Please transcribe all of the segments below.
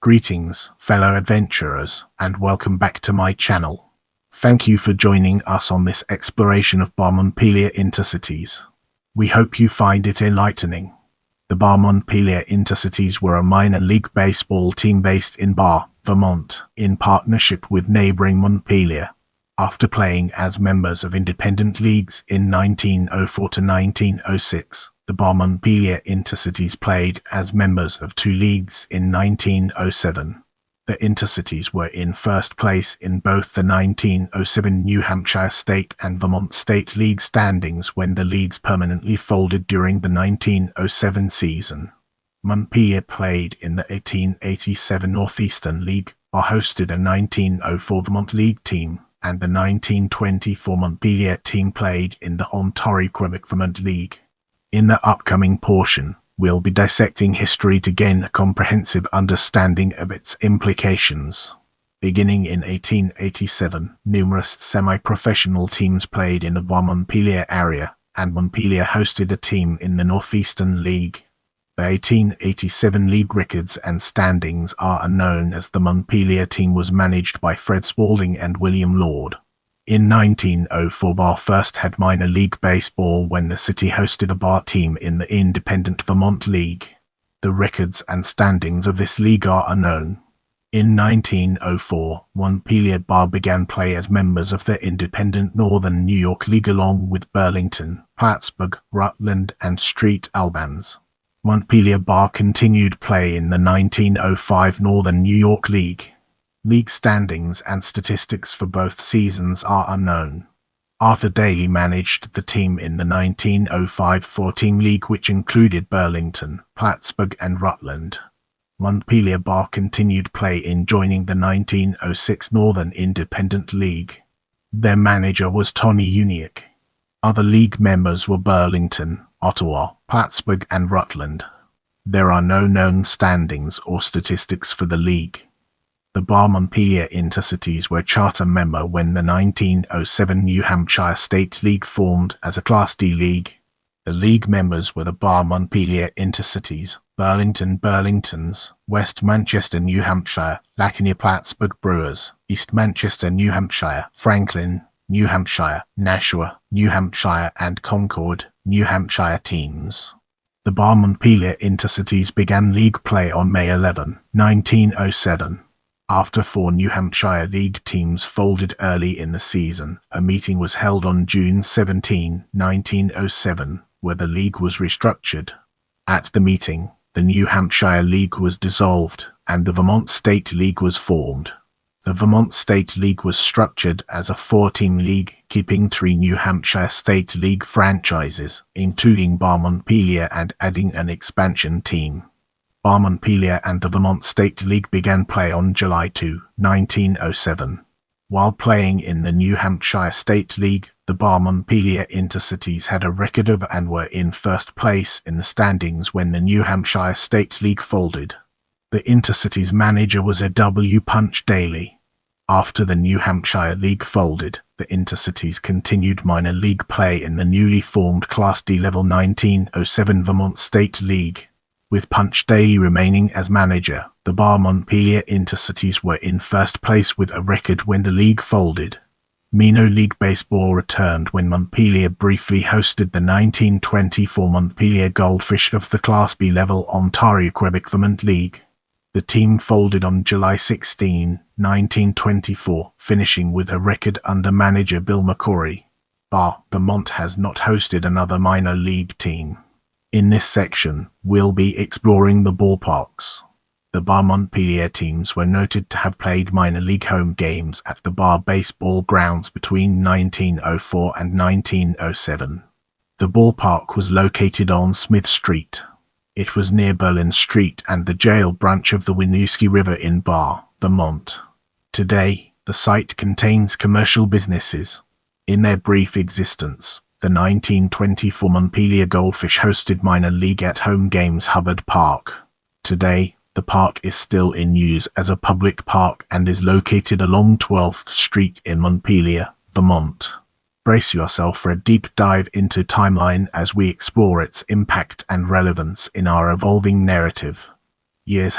Greetings, fellow adventurers, and welcome back to my channel. Thank you for joining us on this exploration of Barre-Montpelier Intercities. We hope you find it enlightening. The Barre-Montpelier Intercities were a minor league baseball team based in Barre, Vermont, in partnership with neighboring Montpelier. After playing as members of independent leagues in 1904 to 1906, the Barre-Montpelier Intercities played as members of two leagues in 1907. The Intercities were in first place in both the 1907 New Hampshire State and Vermont State League standings when the leagues permanently folded during the 1907 season. Montpelier played in the 1887 Northeastern League, or hosted a 1904 Vermont League team, and the 1924 Montpelier team played in the Ontario Quebec Vermont League. In the upcoming portion, we'll be dissecting history to gain a comprehensive understanding of its implications. Beginning in 1887, numerous semi-professional teams played in the Barre-Montpelier area, and Montpelier hosted a team in the Northeastern League. The 1887 league records and standings are unknown as the Montpelier team was managed by Fred Spaulding and William Lord. In 1904, Barre first had minor league baseball when the city hosted a Barre team in the independent Vermont League. The records and standings of this league are unknown. In 1904, Montpelier Barre began play as members of the independent Northern New York League along with Burlington, Plattsburgh, Rutland, and St. Albans. Montpelier Barre continued play in the 1905 Northern New York League. League standings and statistics for both seasons are unknown. Arthur Daly managed the team in the 1905 four-team league which included Burlington, Plattsburgh and Rutland. Montpelier Barre continued play in joining the 1906 Northern Independent League. Their manager was Tony Uniacke. Other league members were Burlington, Ottawa, Plattsburgh and Rutland. There are no known standings or statistics for the league. The Barre-Montpelier Intercities were charter member when the 1907 New Hampshire State League formed as a Class D league. The league members were the Barre-Montpelier Intercities, Burlington Burlingtons, West Manchester, New Hampshire, Laconia Plattsburgh Brewers, East Manchester, New Hampshire, Franklin, New Hampshire, Nashua, New Hampshire and Concord, New Hampshire teams. The Barre-Montpelier Intercities began league play on May 11, 1907. After four New Hampshire League teams folded early in the season, a meeting was held on June 17, 1907, where the league was restructured. At the meeting, the New Hampshire League was dissolved, and the Vermont State League was formed. The Vermont State League was structured as a four-team league, keeping three New Hampshire State League franchises, including Barre-Montpelier, and adding an expansion team. Barre-Montpelier and the Vermont State League began play on July 2, 1907. While playing in the New Hampshire State League, the Barre-Montpelier Intercities had a record of and were in first place in the standings when the New Hampshire State League folded. The Intercities manager was a W. Punch Daly. After the New Hampshire League folded, the Intercities continued minor league play in the newly formed Class D level 1907 Vermont State League. With Punch Daly remaining as manager, the Barre-Montpelier Intercities were in first place with a record when the league folded. Minor league baseball returned when Montpelier briefly hosted the 1924 Montpelier Goldfish of the Class B level Ontario Quebec Vermont League. The team folded on July 16, 1924, finishing with a record under manager Bill McCory. Barre, Vermont has not hosted another minor league team. In this section, we'll be exploring the ballparks. The Barre-Montpelier teams were noted to have played minor league home games at the Barre baseball grounds between 1904 and 1907. The ballpark was located on Smith Street. It was near Berlin Street and the jail branch of the Winooski River in Barre, Vermont. Today, the site contains commercial businesses. In their brief existence, the 1924 Montpelier Goldfish hosted minor league at-home games Hubbard Park. Today, the park is still in use as a public park and is located along 12th Street in Montpelier, Vermont. Brace yourself for a deep dive into timeline as we explore its impact and relevance in our evolving narrative. Years.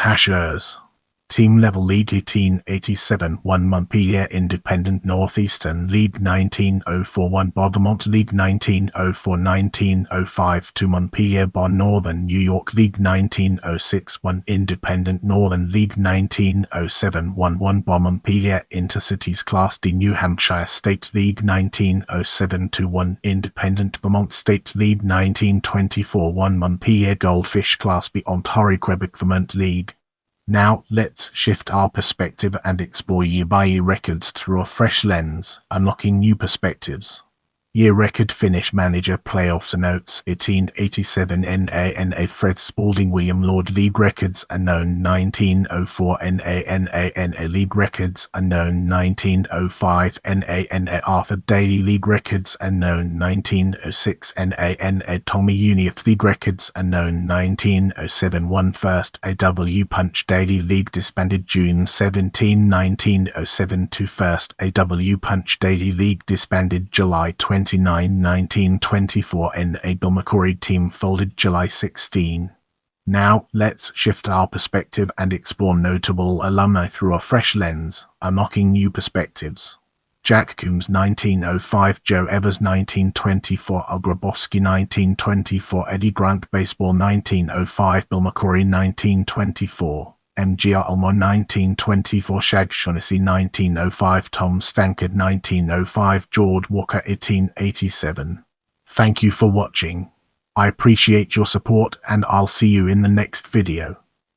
Team Level League 1887 1 Montpelier Independent Northeastern League 1904 1 Vermont League 1904-1905 2 Montpelier Bar Northern New York League 1906 1 Independent Northern League 1907 1 Barre-Montpelier Intercities Class D New Hampshire State League 1907 2 1 Independent Vermont State League 1924 1 Montpelier Goldfish Class B Ontario Quebec Vermont League. Now, let's shift our perspective and explore year-by-year records through a fresh lens, unlocking new perspectives. Year record finish manager playoffs notes 1887 NANA Fred Spalding William Lord League records unknown 1904 NANA League records unknown 1905 NANA Arthur Daly League records unknown 1906 NANA Tommy Uniath League records unknown 1907 1 First AW Punch Daly League disbanded June 17 1907 2 First AW Punch Daly League disbanded July 29 1924 NA Bill McCrory team folded July 16. Now, let's shift our perspective and explore notable alumni through a fresh lens, unlocking new perspectives. Jack Coombs 1905, Joe Evers 1924, Al Grabowski 1924, Eddie Grant Baseball 1905, Bill McCrory 1924. MGR Elmore 1924, Shag Shaughnessy 1905, Tom Stankard 1905, George Walker 1887. Thank you for watching. I appreciate your support and I'll see you in the next video.